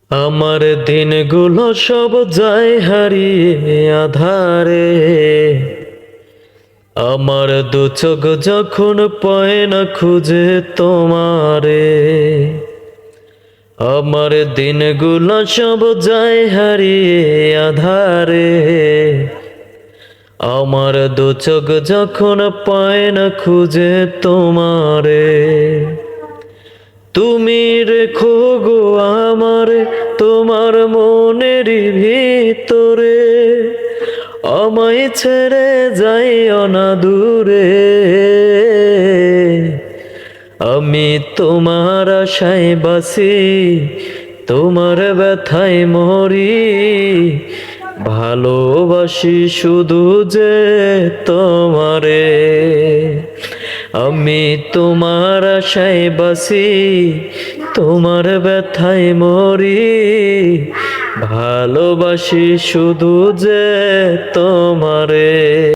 আমার দিনগুলো সব যায় হারিয়ে আধারে। আমার দু চোখ যখন পায় না খুঁজে তোমারে। আমার দিনগুলো সব যায় হারিয়ে আধারে। আমার দু চোখ যখন পায় না খুঁজে তোমারে। তুমি রেখো গো আমারে তোমার মনের ভিতরে, আমায় ছেড়ে যাইও না দূরে। আমি তোমার আশায় বাসি, তোমার ব্যথায় মরি। ভালোবাসি শুধু যে তোমারে। আমি তোমার আশায় বাসি, তোমার ব্যথায় মরি। ভালোবাসি শুধু যে তোমারে।